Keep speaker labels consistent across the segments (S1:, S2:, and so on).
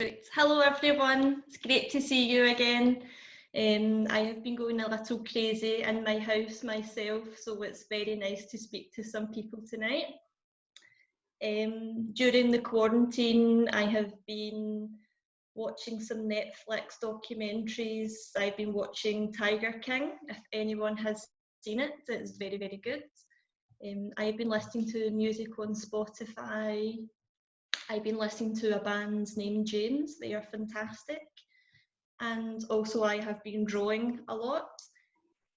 S1: Right. Hello everyone, it's great to see you again. I have been going a little crazy in my house myself, so it's very nice to speak to some people tonight. During the quarantine, I have been watching some Netflix documentaries. I've been watching Tiger King. If anyone has seen it, it's very, very good. I've been listening to music on Spotify. I've been listening to a band named James. They are fantastic. And also I have been drawing a lot.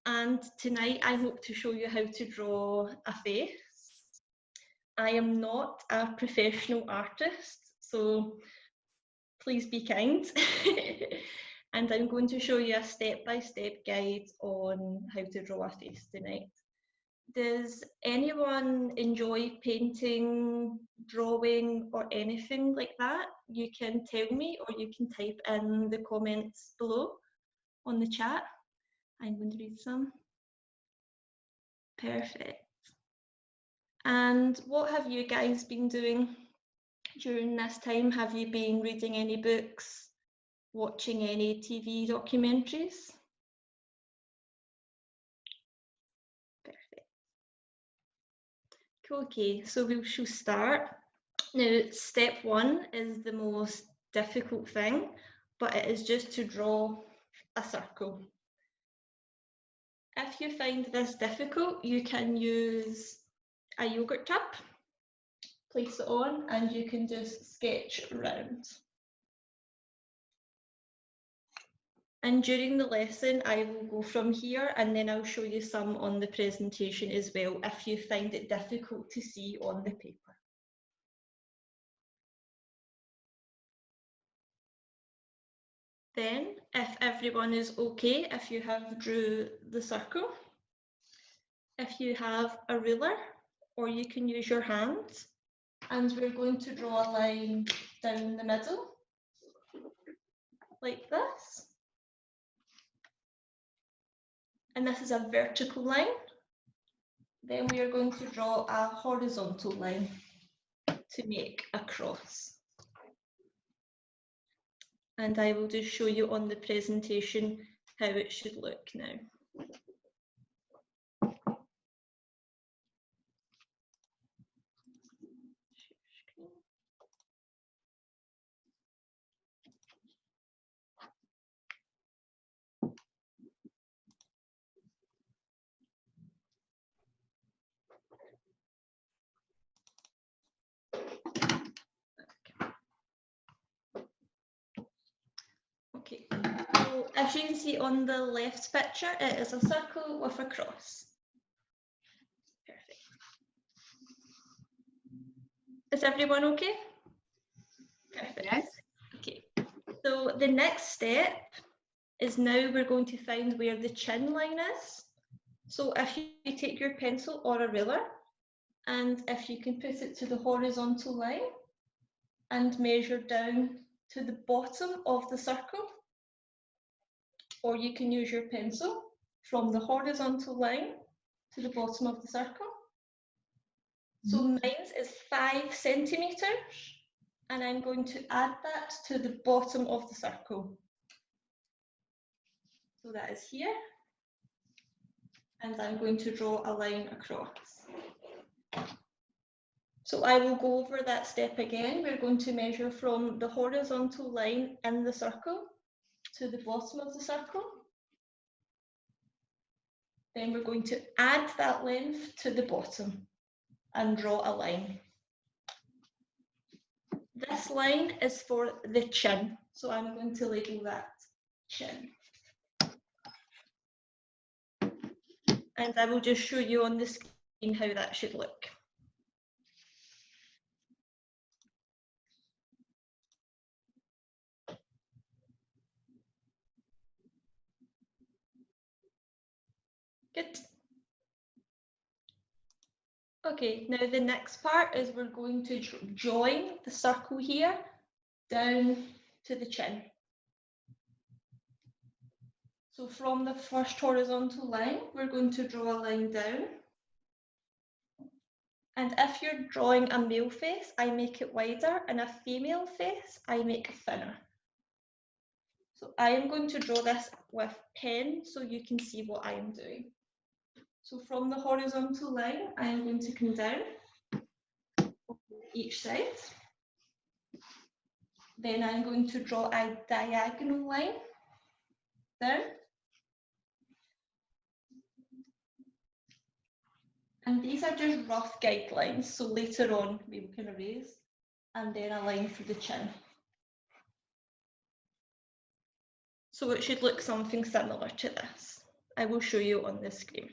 S1: And tonight I hope to show you how to draw a face. I am not a professional artist, so please be kind. And I'm going to show you a step-by-step guide on how to draw a face tonight. Does anyone enjoy painting, drawing, or anything like that? You can tell me, or you can type in the comments below on the chat. I'm going to read some. Perfect. And what have you guys been doing during this time? Have you been reading any books, watching any TV documentaries? Perfect. Okay, so we shall start. Now, step one is the most difficult thing, but it is just to draw a circle. If you find this difficult, you can use a yogurt tub, place it on, and you can just sketch around. And during the lesson, I will go from here and then I'll show you some on the presentation as well if you find it difficult to see on the paper. Then, if everyone is okay, if you have drew the circle, if you have a ruler, or you can use your hand, and we're going to draw a line down the middle, like this. And this is a vertical line. Then we are going to draw a horizontal line to make a cross. And I will just show you on the presentation how it should look now. Okay, so as you can see on the left picture, it is a circle with a cross. Perfect. Is everyone okay? Perfect.
S2: Yes.
S1: Okay, so the next step is now we're going to find where the chin line is. So if you take your pencil or a ruler, and if you can put it to the horizontal line and measure down to the bottom of the circle, or you can use your pencil from the horizontal line to the bottom of the circle. So mine is 5 centimeters, and I'm going to add that to the bottom of the circle. So that is here, and I'm going to draw a line across. So I will go over that step again. We're going to measure from the horizontal line in the circle to the bottom of the circle. Then we're going to add that length to the bottom and draw a line. This line is for the chin, so I'm going to label that chin. And I will just show you on the screen how that should look. Good. Okay, now the next part is we're going to join the circle here down to the chin. So from the first horizontal line, we're going to draw a line down. And if you're drawing a male face, I make it wider, and a female face, I make it thinner. So I am going to draw this with pen so you can see what I am doing. So from the horizontal line, I am going to come down each side. Then I'm going to draw a diagonal line down. And these are just rough guidelines, so later on we can erase, and then a line for the chin. So it should look something similar to this. I will show you on the screen.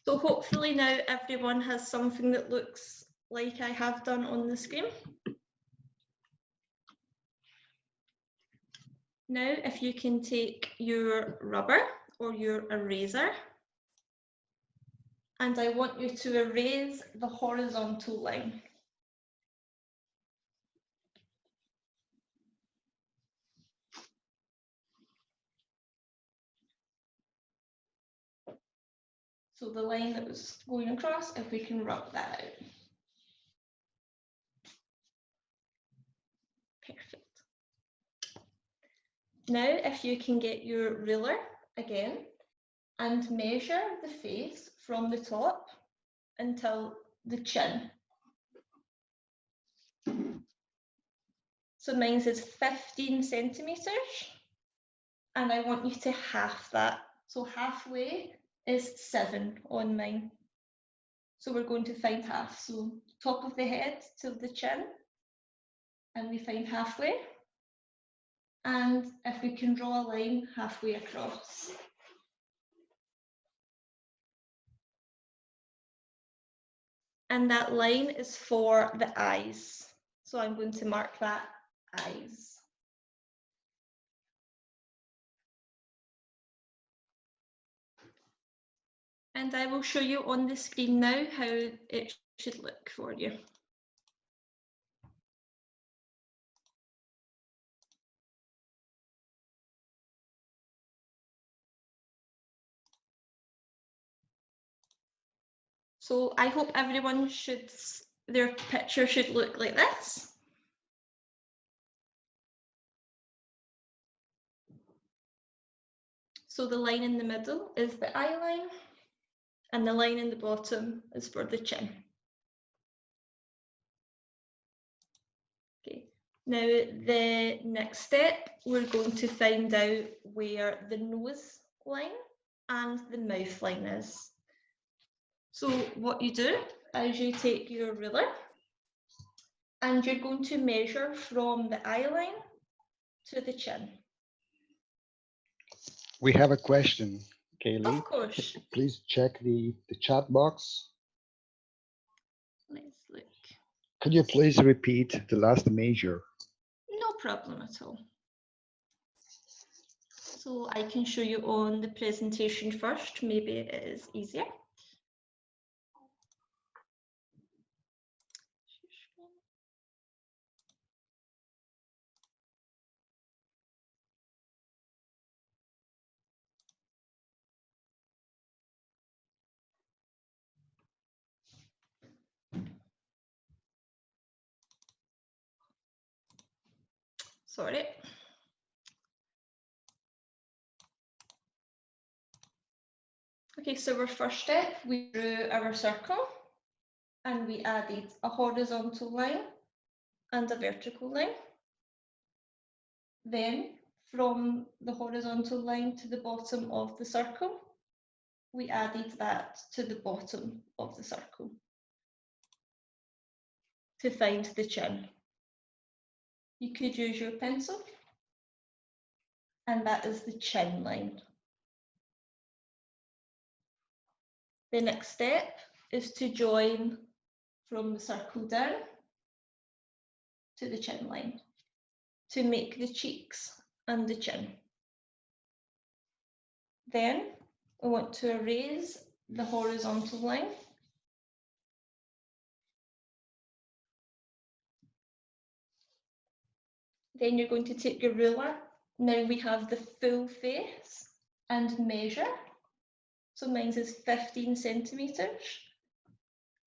S1: So hopefully now everyone has something that looks like I have done on the screen. Now, if you can take your rubber or your eraser, and I want you to erase the horizontal line. So the line that was going across, if we can rub that out. Perfect. Now, if you can get your ruler again and measure the face from the top until the chin. So mine is 15 centimeters, and I want you to half that. So halfway is 7 on mine. So we're going to find half. So top of the head to the chin, and we find halfway. And if we can draw a line halfway across. And that line is for the eyes. So I'm going to mark that eyes. And I will show you on the screen now how it should look for you. So I hope everyone should, their picture should look like this. So the line in the middle is the eye line, and the line in the bottom is for the chin. Okay, now the next step, we're going to find out where the nose line and the mouth line is. So what you do is you take your ruler and you're going to measure from the eye line to the chin.
S2: We have a question, Kaylee.
S1: Of course.
S2: Please check the chat box.
S1: Let's look.
S2: Could you please repeat the last measure?
S1: No problem at all. So I can show you on the presentation first, maybe it is easier. Sorry. Okay, so our first step, we drew our circle and we added a horizontal line and a vertical line. Then from the horizontal line to the bottom of the circle, we added that to the bottom of the circle to find the chin. You could use your pencil, and that is the chin line. The next step is to join from the circle down to the chin line to make the cheeks and the chin. Then we want to erase the horizontal line Then you're going to take your ruler. Now we have the full face and measure. So mine is 15 centimeters.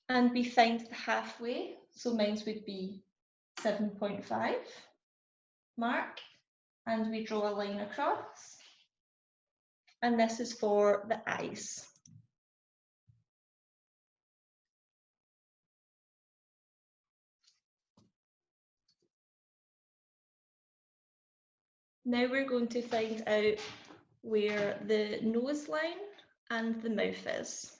S1: And we find the halfway. So mine would be 7.5 mark. And we draw a line across. And this is for the eyes. Now we're going to find out where the nose line and the mouth is.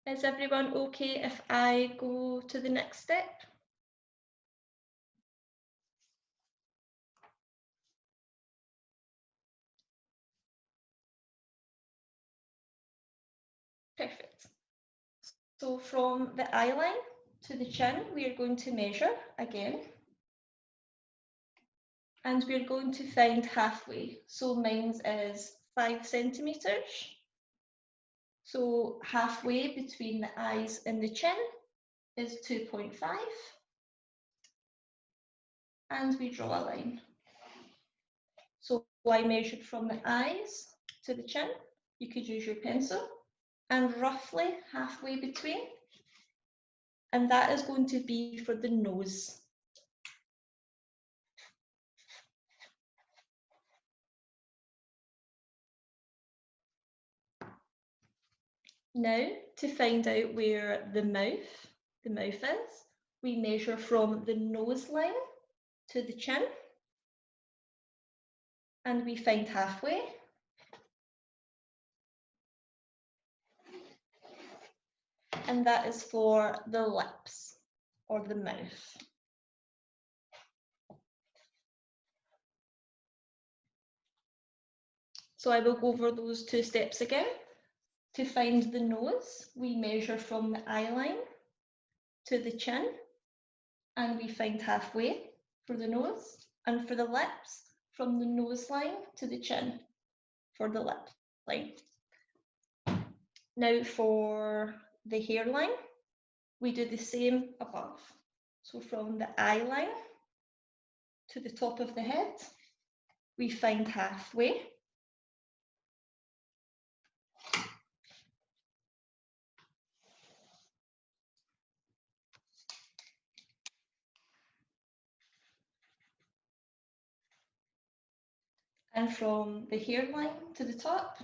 S1: Is everyone okay if I go to the next step? Perfect. So from the eye line to the chin, we are going to measure again. And we're going to find halfway. So mine is 5 centimeters. So halfway between the eyes and the chin is 2.5. And we draw a line. So I measured from the eyes to the chin. You could use your pencil. And roughly halfway between. And that is going to be for the nose. Now, to find out where the mouth is, we measure from the nose line to the chin. And we find halfway. And that is for the lips or the mouth. So I will go over those two steps again. To find the nose, we measure from the eye line to the chin, and we find halfway for the nose, and for the lips, from the nose line to the chin for the lip line. Now for the hairline, we do the same above. So from the eye line to the top of the head, we find halfway. And from the hairline to the top,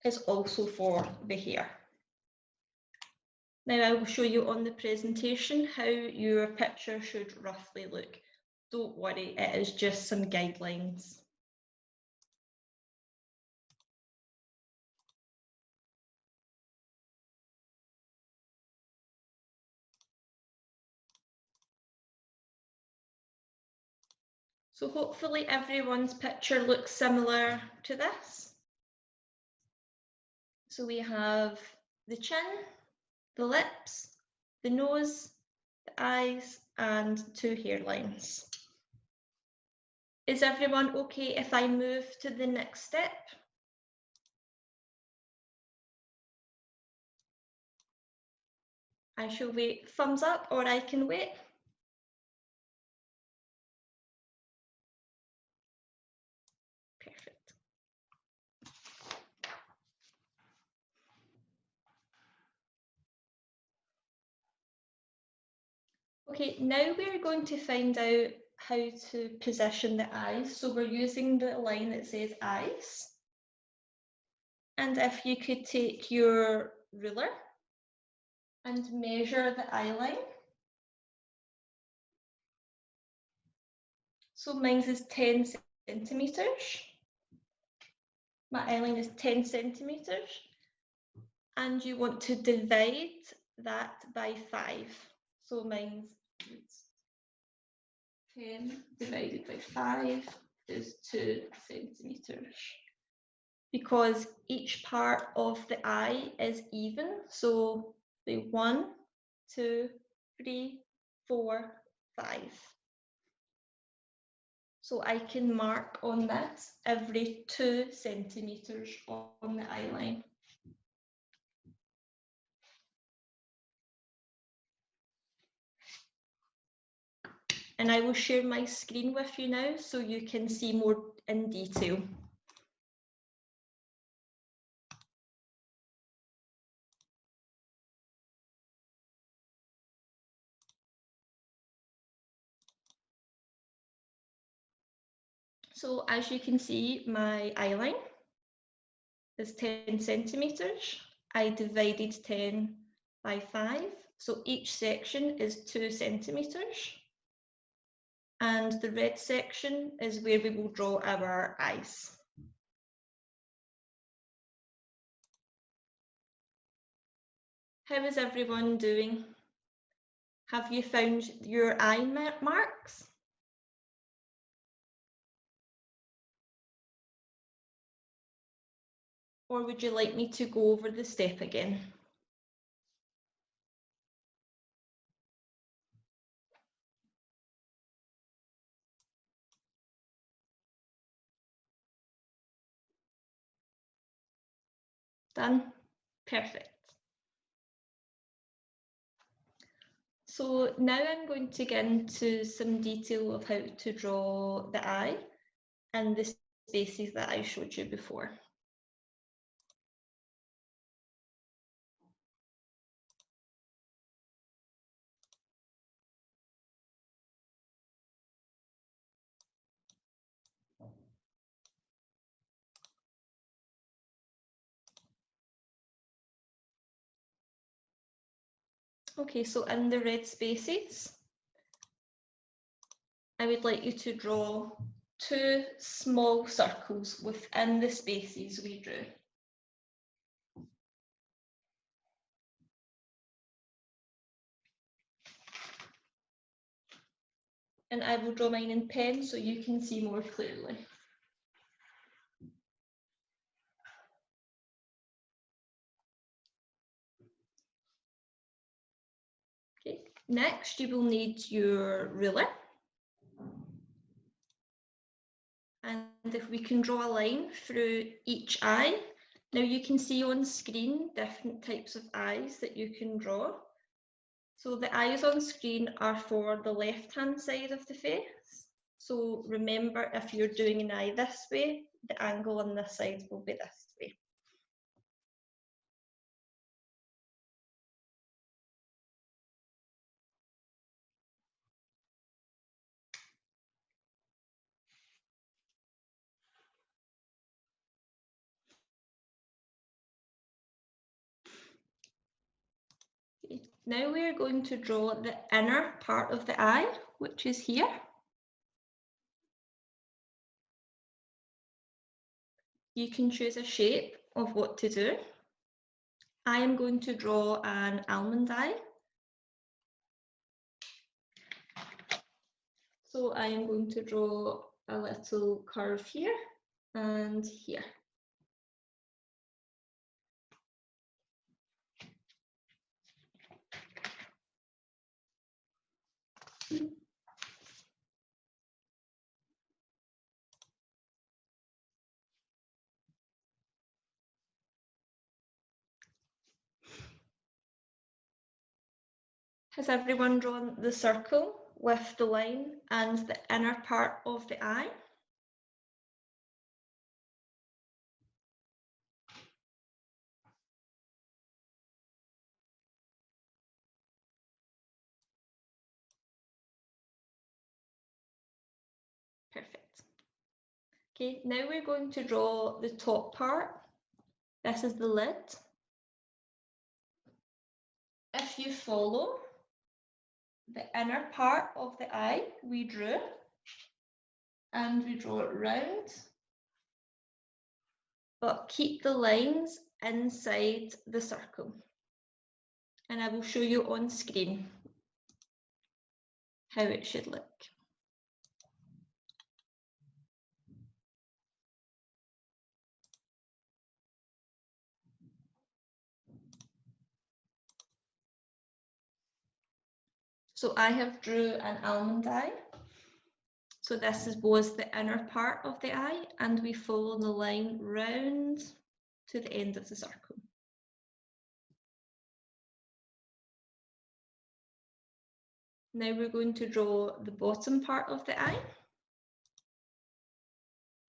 S1: is also for the hair. Now I will show you on the presentation how your picture should roughly look. Don't worry, it is just some guidelines. So hopefully everyone's picture looks similar to this. So we have the chin, the lips, the nose, the eyes, and 2 hairlines. Is everyone okay if I move to the next step? I shall wait thumbs up, or I can wait. Perfect. Okay, now we're going to find out how to position the eyes. So we're using the line that says eyes. And if you could take your ruler and measure the eye line. So mine is 10 centimeters. My eye line is 10 centimeters. And you want to divide that by 5. So mine's 10 divided by 5 is 2 centimeters. Because each part of the eye is even. So the 1, 2, 3, 4, 5. So I can mark on this every 2 centimeters on the eye line. And I will share my screen with you now so you can see more in detail. So as you can see, my eye line is 10 centimeters. I divided 10 by 5. So each section is 2 centimeters. And the red section is where we will draw our eyes. How is everyone doing? Have you found your eye marks? Or would you like me to go over the step again? Done? Perfect. So now I'm going to get into some detail of how to draw the eye and the spaces that I showed you before. Okay, so in the red spaces, I would like you to draw 2 small circles within the spaces we drew. And I will draw mine in pen so you can see more clearly. Okay, next you will need your ruler. And if we can draw a line through each eye, now you can see on screen different types of eyes that you can draw. So the eyes on screen are for the left-hand side of the face. So remember, if you're doing an eye this way, the angle on this side will be this way. Okay. Now we're going to draw the inner part of the eye, which is here. You can choose a shape of what to do. I am going to draw an almond eye. So I am going to draw a little curve here and here. Has everyone drawn the circle with the line and the inner part of the eye? Perfect. Okay, now we're going to draw the top part. This is the lid. If you follow the inner part of the eye we drew, and we draw it round, but keep the lines inside the circle. And I will show you on screen how it should look. So I have drew an almond eye. So this was the inner part of the eye, and we follow the line round to the end of the circle. Now we're going to draw the bottom part of the eye,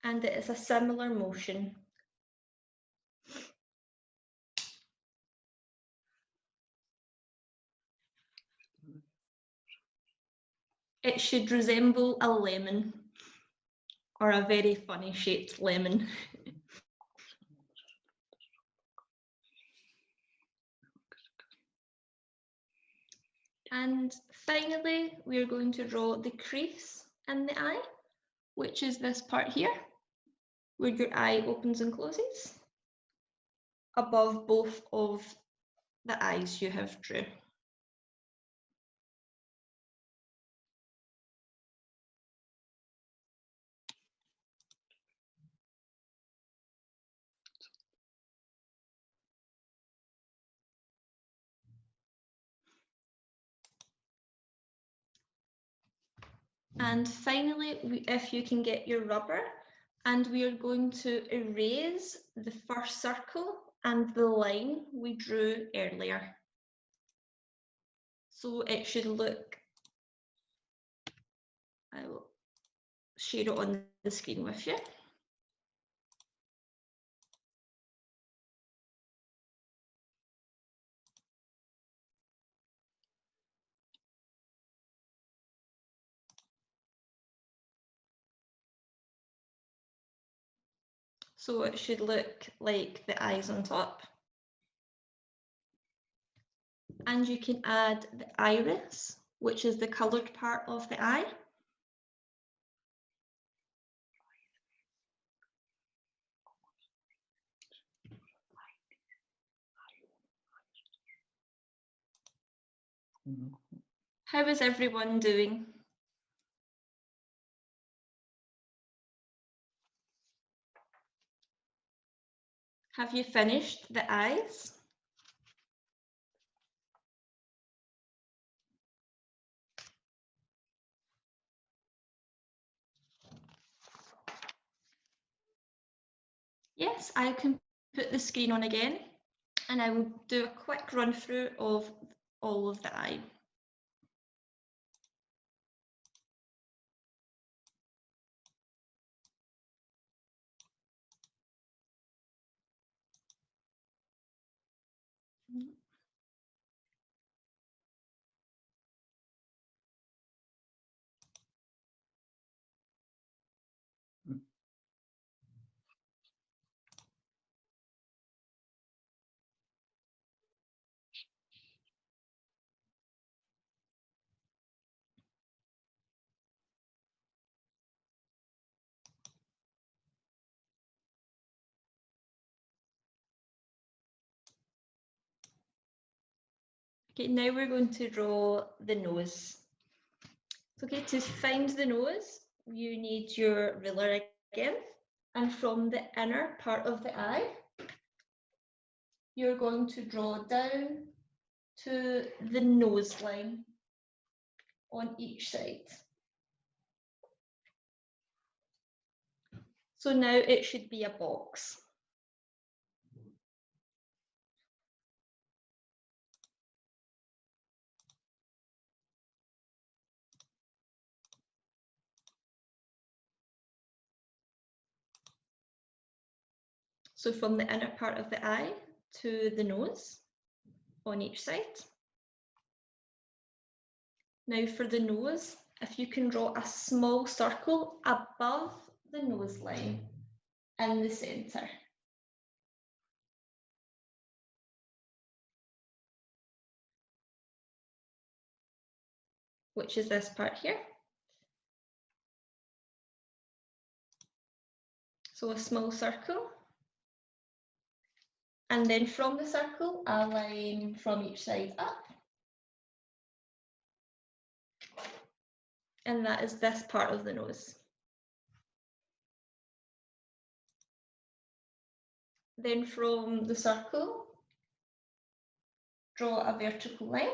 S1: and it is a similar motion. It should resemble a lemon, or a very funny shaped lemon. And finally, we are going to draw the crease in the eye, which is this part here, where your eye opens and closes, above both of the eyes you have drew. And finally, if you can get your rubber, and we are going to erase the first circle and the line we drew earlier. So it should look, I will share it on the screen with you. So it should look like the eyes on top. And you can add the iris, which is the coloured part of the eye. How is everyone doing? Have you finished the eyes? Yes, I can put the screen on again, and I will do a quick run through of all of the eye. Okay, now we're going to draw the nose. Okay, to find the nose, you need your ruler again, and from the inner part of the eye, you're going to draw down to the nose line on each side. So now it should be a box. So from the inner part of the eye to the nose on each side. Now for the nose, if you can draw a small circle above the nose line in the centre. Which is this part here. So a small circle. And then from the circle, a line from each side up. And that is this part of the nose. Then from the circle, draw a vertical line.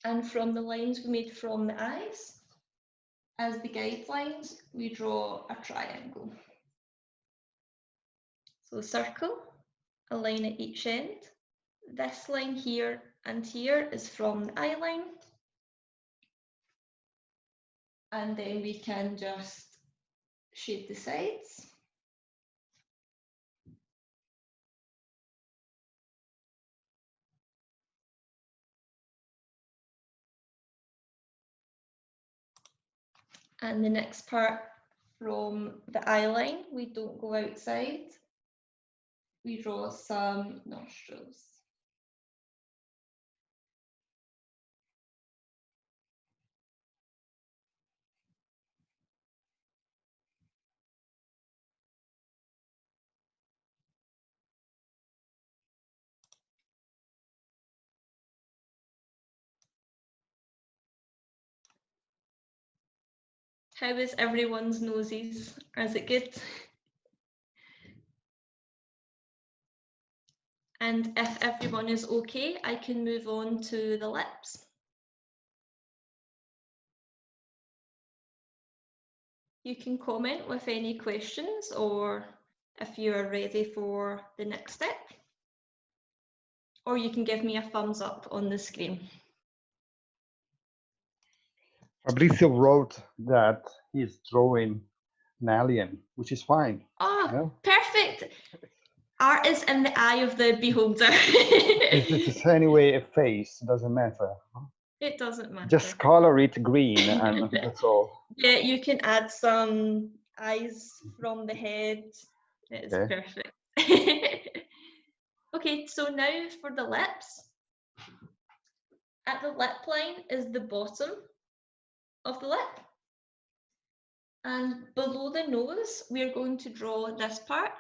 S1: And from the lines we made from the eyes, as the guidelines, we draw a triangle. So a circle, a line at each end. This line here and here is from the eye line. And then we can just shade the sides. And the next part from the eye line, we don't go outside. We draw some nostrils. How is everyone's noses? Is it good? And if everyone is okay, I can move on to the lips. You can comment with any questions or if you are ready for the next step. Or you can give me a thumbs up on the screen.
S2: Fabrizio wrote that he's drawing an alien, which is fine.
S1: Oh,
S2: Yeah?
S1: perfect. Art is in the eye of the beholder.
S2: If it is anyway a face, doesn't matter.
S1: It doesn't matter.
S2: Just color it green and that's all.
S1: Yeah, you can add some eyes from the head. It's
S2: Okay.
S1: perfect. Okay, so now for the lips. At the lip line is the bottom of the lip. And below the nose, we're going to draw this part,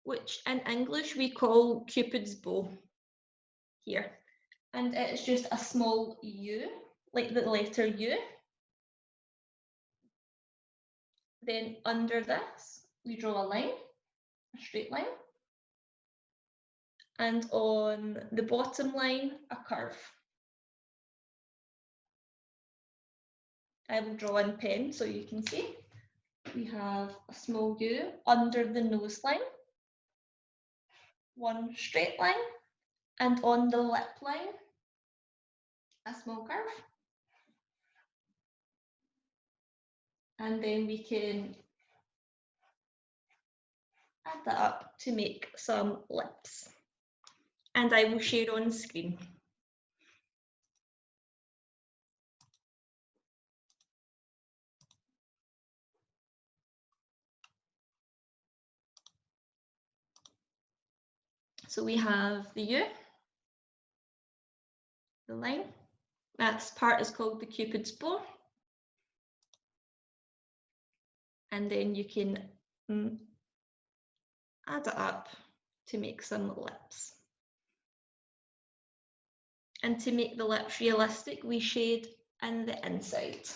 S1: which in English we call Cupid's bow here. And it's just a small U, like the letter U. Then under this, we draw a line, a straight line. And on the bottom line, a curve. I will draw in pen so you can see. We have a small U under the nose line, one straight line, and on the lip line, a small curve. And then we can add that up to make some lips. And I will share on screen. So we have the U, the line. That part is called the Cupid's bow. And then you can add it up to make some lips. And to make the lips realistic, we shade in the inside.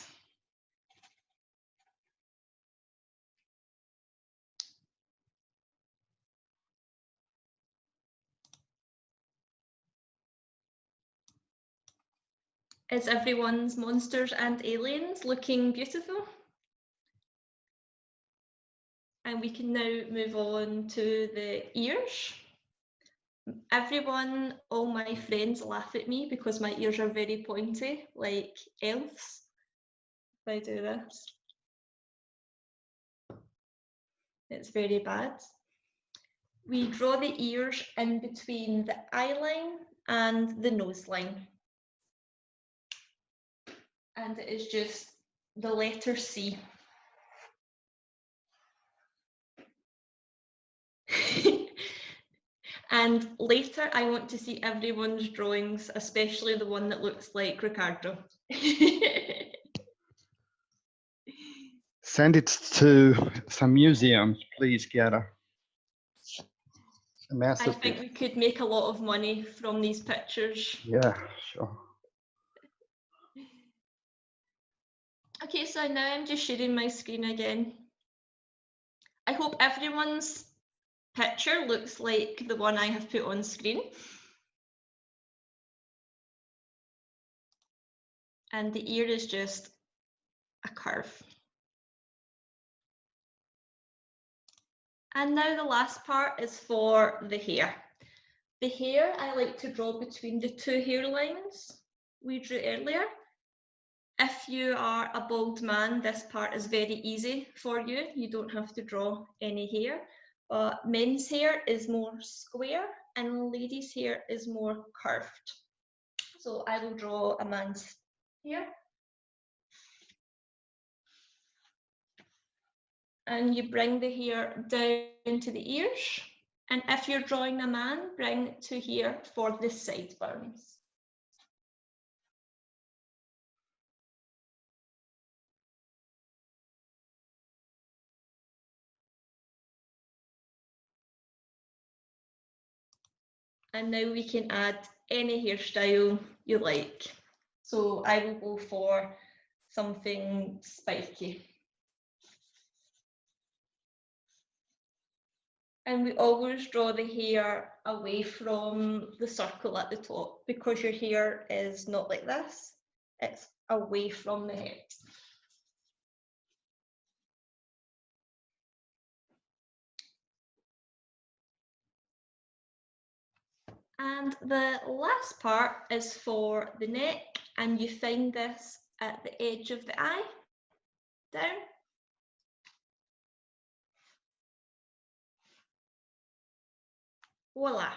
S1: Is everyone's monsters and aliens looking beautiful? And we can now move on to the ears. Everyone, all my friends laugh at me because my ears are very pointy, like elves. If I do this, it's very bad. We draw the ears in between the eye line and the nose line. And it is just the letter C. And later I want to see everyone's drawings, especially the one that looks like Ricardo.
S2: Send it to some museums, please, Chiara.
S1: I think we could make a lot of money from these pictures.
S2: Yeah, sure.
S1: Okay, so now I'm just sharing my screen again. I hope everyone's picture looks like the one I have put on screen. And the ear is just a curve. And now the last part is for the hair. The hair I like to draw between the two hairlines we drew earlier. If you are a bald man, this part is very easy for you. You don't have to draw any hair. But men's hair is more square and ladies' hair is more curved. So I will draw a man's hair. And you bring the hair down to the ears. And if you're drawing a man, bring it to here for the sideburns. And now we can add any hairstyle you like. So I will go for something spiky. And we always draw the hair away from the circle at the top because your hair is not like this, it's away from the head. And the last part is for the neck, and you find this at the edge of the eye, down. Voila.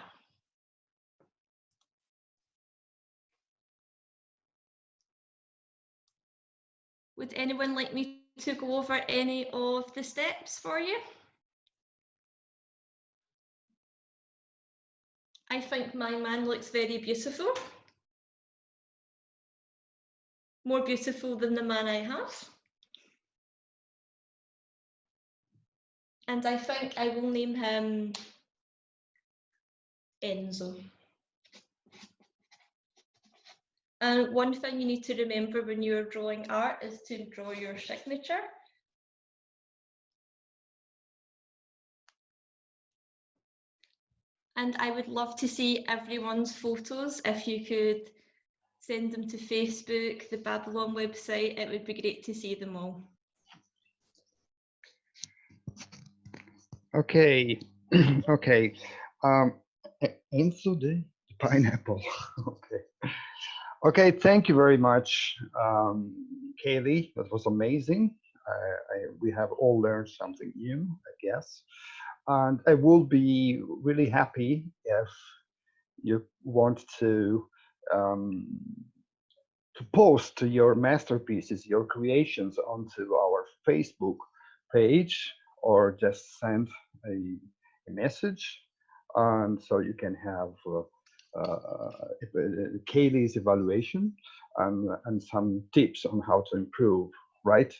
S1: Would anyone like me to go over any of the steps for you? I think my man looks very beautiful. More beautiful than the man I have. And I think I will name him Enzo. And one thing you need to remember when you're drawing art is to draw your signature. And I would love to see everyone's photos. If you could send them to Facebook, the Babylon website, it would be great to see them all.
S2: Okay, okay. Enzo the pineapple. Okay. Okay, thank you very much, Kaylee. That was amazing. We have all learned something new, I guess. And I will be really happy if you want to post your masterpieces, your creations onto our Facebook page, or just send a message, and so you can have Kaylee's evaluation and some tips on how to improve, right?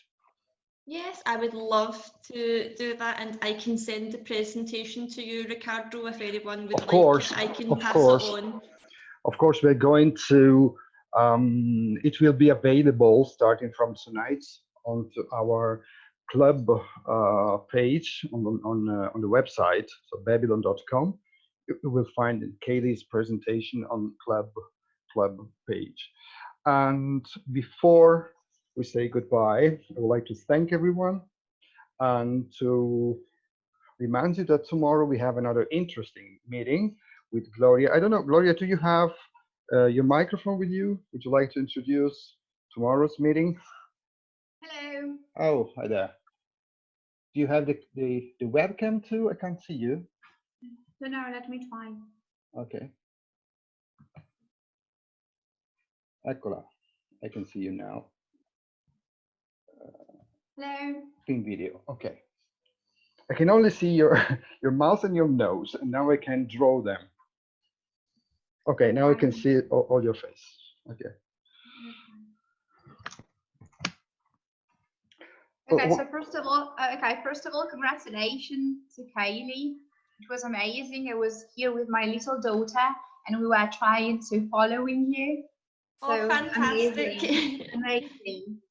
S1: Yes, I would love to do that, and I can send the presentation to you, Ricardo, if anyone would like it. I can pass it on.
S2: Of course, we're going to, it will be available starting from tonight onto our club page on the website, so babylon.com. You will find Kaylee's presentation on club page. And before we say goodbye, I would like to thank everyone and to remind you that tomorrow we have another interesting meeting with Gloria. I don't know, Gloria, do you have your microphone with you? Would you like to introduce tomorrow's meeting?
S3: Hello.
S2: Oh, hi there. Do you have the webcam too? I can't see you.
S3: No, let me try.
S2: Okay. Eccola. I can see you now.
S3: Hello.
S2: In video. Okay. I can only see your mouth and your nose, and now I can draw them. Okay, now I can see all your face. Okay.
S3: Okay, so first of all, congratulations to Kaylee. It was amazing. I was here with my little daughter, and we were trying to following you.
S1: Oh,
S3: so
S1: fantastic!
S3: Amazing.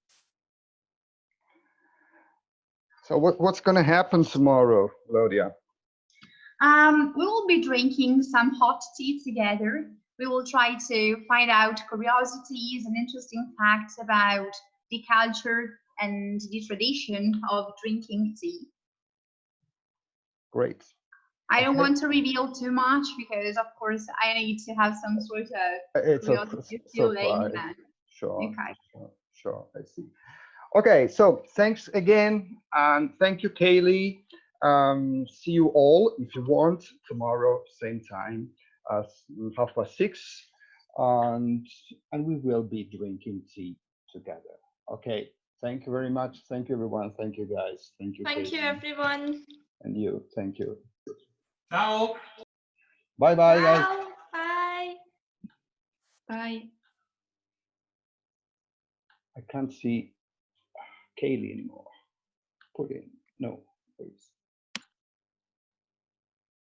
S2: So what's going to happen tomorrow, Claudia?
S3: We will be drinking some hot tea together. We will try to find out curiosities and interesting facts about the culture and the tradition of drinking tea.
S2: Great.
S3: I don't
S2: Okay.
S3: want to reveal too much because, of course, I need to have some sort of
S2: It's a
S3: curiosity feeling.
S2: surprise. Sure,
S3: Okay.
S2: sure, I see. Okay, so thanks again, and thank you, Kaylee. See you all, if you want, tomorrow, same time, 6:30, and we will be drinking tea together. Okay, thank you very much. Thank you, everyone. Thank you, guys. Thank you,
S1: Thank you,
S2: Kaylee.
S1: everyone.
S2: And you, thank you.
S4: Ciao.
S2: Bye-bye, guys.
S1: Ciao. Bye.
S3: Bye.
S2: I can't see Kaylee anymore. Put in. No, please.